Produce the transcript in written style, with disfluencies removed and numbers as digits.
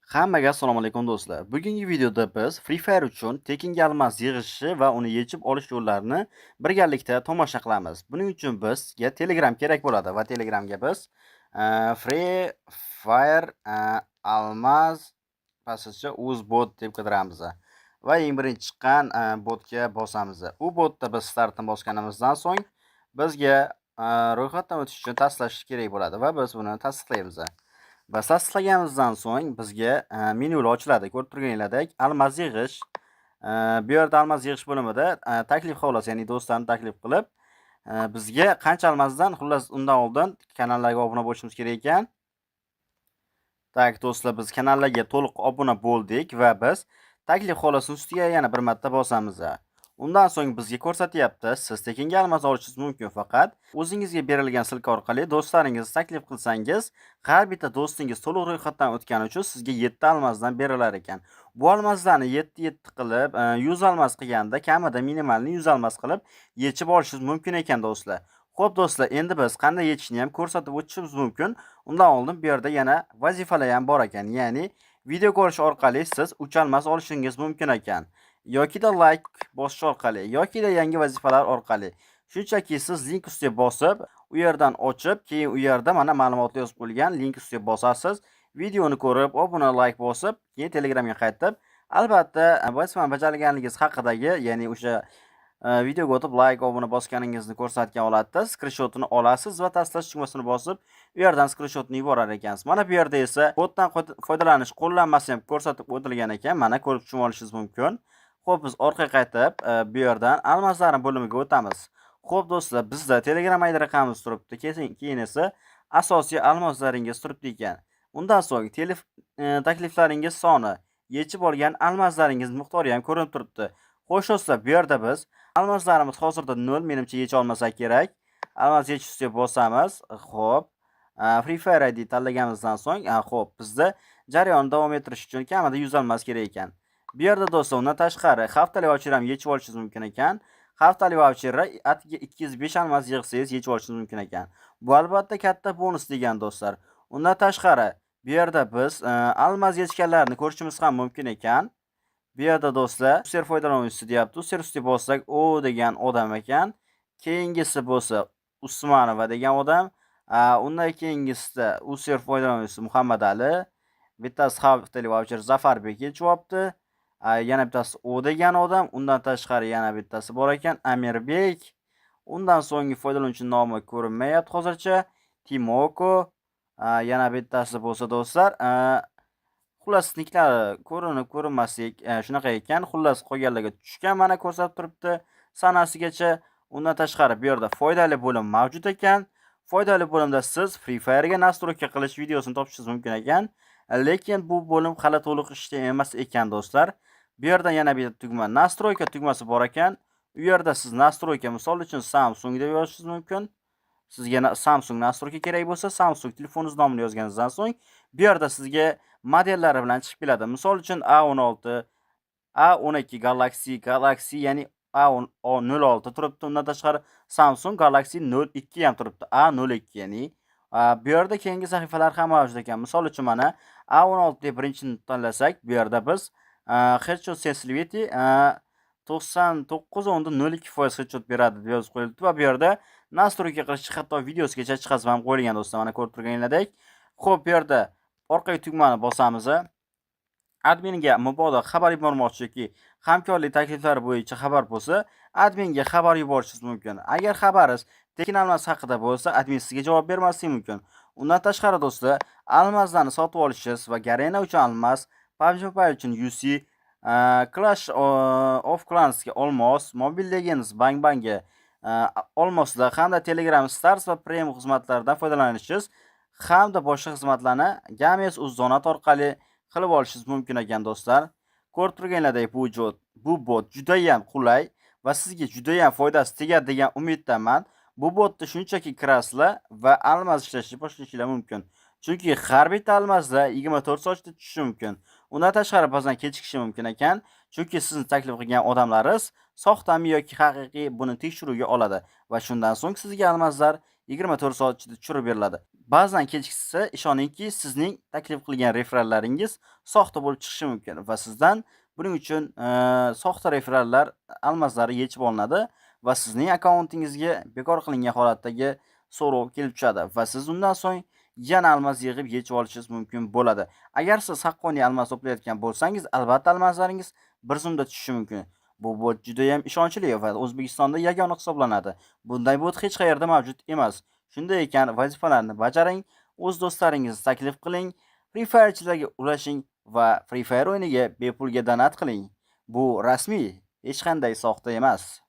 Hammaga assalomu alaykum do'stlar. Bugungi videoda biz Free Fire uchun tekinga almas yig'ishi va uni yechib olish yo'llarini birgalikda tomosha qilamiz. Buning uchun bizga Telegram kerak bo'ladi va Telegramga biz Free Fire almas passacha uzbot deb qidiramiz. Va eng birinchi chiqqan botga bosamiz. U botda biz startni bosganimizdan so'ng bizga ro'yxatdan o'tish uchun tasdiqlash kerak bo'ladi va biz buni tasdiqlaymiz. Va tasdiqlaganimizdan so'ng bizga menyular ochiladi. Ko'rib turganingizdek, almas yig'ish. Bu yerda almas yig'ish bo'limida taklif xolasi, ya'ni do'stlarni taklif qilib, bizga qancha almasdan, xullas undan oldin kanallarga obuna bo'lishimiz kerak ekan. Tak do'stlar, biz kanallarga to'liq obuna bo'ldik va biz taklif xolasining ustiga yana bir marta bosamiz. Undan so'ng bizga ko'rsatyapti, siz tekinga almas olishingiz mumkin, faqat o'zingizga berilgan silka orqali do'stlaringizni taklif qilsangiz, har bitta do'stingiz to'liq ro'yxatdan o'tgani uchun sizga 7 almasdan berilar ekan. Bu almaslarni 7-7 qilib, 100 almas qilganda kamida minimalni 100 almas qilib yechib olishingiz mumkin ekan do'stlar. Xo'p do'stlar, endi biz qanday yechishni ham ko'rsatib o'tishimiz mumkin. Undan oldin bu yerda yana vazifalar ham bor ekan. Ya'ni video ko'rish orqali siz 3 almas olishingiz mumkin ekan. Yoki-da like bosish orqali, yoki-da yangi vazifalar orqali. Shunchaki siz link ustiga bosib, u yerdan ochib, keyin u yerda mana ma'lumotlar yozib qo'yilgan link ustiga bosasiz. Videoni ko'rib, obuna, like bosib, keyin Telegramga qaytib, albatta vazifani bajarganingiz haqidagi, ya'ni o'sha videoga o'tib like, obuna bosganingizni ko'rsatgan holatda skrinshotini olasiz va tasdiqlash tugmasini bosib, u yerdan skrinshotni yuborar ekansiz. Mana bu yerda esa botdan foydalanish qo'llanmasi ham ko'rsatib o'tilgan ekan. Mana ko'rib tushunib olishingiz mumkin. Xo'p, biz orqaga qaytib, bu yerdan almaslarning bo'limiga o'tamiz. Xo'p do'stlar, bizda Telegram ID raqamimiz turibdi. Keyin esa asosiy almaslaringiz turibdi ekan. Undan so'ng takliflaringiz soni, yechib olgan almaslaringiz miqdori ham ko'rinib turibdi. Xo'sh do'stlar, bu yerda biz almaslarimiz hozirda 0, menimcha yecha olmasak kerak. Almas yechish ustiga bosamiz. Xo'p, Free Fire ID tanlaganimizdan so'ng, xo'p, bizda jarayon davom ettirish uchun kamida 100 almas kerak ekan. Bu yerda do'stlar, undan tashqari haftalik voucher ham yechib olishingiz mumkin ekan. Haftalik voucherni atiga 205 almas yig'sangiz yechib olishingiz mumkin ekan. Bu albatta katta bonus degan do'stlar. Undan tashqari bu yerda biz almas yechganlarni ko'rishimiz ham mumkin ekan. Bu yerda do'stlar, user foydalanuvchisi deyapti. User ustiga bossak, o degan odam ekan. Keyingisi bo'lsa Usmonova degan odam. Undan keyingisida user foydalanuvchisi Muhammad Ali. Bittasi haftalik voucher Zafarbek yechibdi. Yana bittasi O degan odam, undan tashqari yana bittasi bor ekan, Amirbek. Undan so'nggi foydalanuvchi nomi ko'rinmayapti hozircha. Timoko. Yana bittasi bo'lsa do'stlar, xullas niklari ko'rinib ko'rinmaslik shunaqa ekan. Xullas qolganlarga tushgan, mana ko'rsatib turibdi sanasigacha. Undan tashqari bu yerda foydali bo'lim mavjud ekan. Foydali bo'limda siz Free Fire ga nastroyka qilish videosini topishingiz mumkin ekan. Lekin bu bo'lim hali to'liq ishda emas ekan do'stlar. Bu yerda yana bir tugma, nastroyka tugmasi bor ekan. U yerda siz nastroyka, misol uchun Samsung deb yozishingiz mumkin. Sizga Samsung nastroyka kerak bo'lsa, Samsung telefoningiz nomini yozganingizdan so'ng, bu yerda sizga modellari bilan chiqib keladi. Misol uchun A16, A12 Galaxy, ya'ni A06 turibdi. Undan tashqari Samsung Galaxy 02 ham turibdi. A02, ya'ni bu yerda keyingi sahifalar ham mavjud ekan. Misol uchun mana A16 deb birinchini tanlasak, bu yerda biz headshot sensitivity 99.02% headshot beradi deb yozib qo'yilibdi va bu yerda nastroyka qilish, hatto videosigacha chiqazib ham qo'yilgan do'stlar. Mana ko'rib turganingizdek. Xo'p, bu yerda orqaga tugmani bosamiz. Adminga mabodo xabar yubormoqchi yoki hamkorlik takliflari bo'yicha xabar bo'lsa, adminga xabar yuborishingiz mumkin. Agar xabaringiz tekin almas haqida bo'lsa, admin sizga javob bermasligi mumkin. Undan tashqari do'stlar, almaslarni sotib olishingiz va Garena uchun almas, PUBG Mobile uchun UC, Clash of Clans ga olmos, Mobile Legends Bang Bangga olmoslar hamda Telegram Stars va Premium xizmatlaridan foydalanishingiz hamda boshqa xizmatlarni Games.uz orqali qilib olishingiz mumkin ekan do'stlar. Ko'rib turganingizdek, bu bot juda ham qulay va sizga juda ham foydasi tegadi degan umiddaman. Bu botda shunchaki kirasizlar va almas ishlashni boshlashinglar mumkin. Chunki har bitta almasda 24 soatda tushishi mumkin. Undan tashqari ba'zan kechikishi mumkin ekan. Chunki sizni taklif qilgan odamlaringiz soxtami yoki haqiqiy buni tekshiruvga oladi va shundan so'ng sizga almaslar 24 soat ichida tushirib beriladi. Ba'zan kechiksa, ishoningki, sizning taklif qilgan referrallaringiz soxta bo'lib chiqishi mumkin va sizdan buning uchun soxta referallar almazlari yechib olinadi va sizning akkauntingizga bekor qilingan holatdagi so'rov kelib tushadi va siz undan so'ng yana almaz yig'ib yechib olishingiz mumkin bo'ladi. Agar siz haqqoniy almaz to'playotgan bo'lsangiz, albatta almazlaringiz bir zumda tushishi mumkin. Bu bot juda ham ishonchli va O'zbekistonda yagona hisoblanadi. Bunday bot hech qayerda mavjud emas. Shunday ekan, vazifalarni bajaring, o'z do'stlaringizni taklif qiling, Free Fire'chilarga ulashing va Free Fire o'yiniga bepulga donat qiling. Bu rasmiy, hech qanday soxta emas.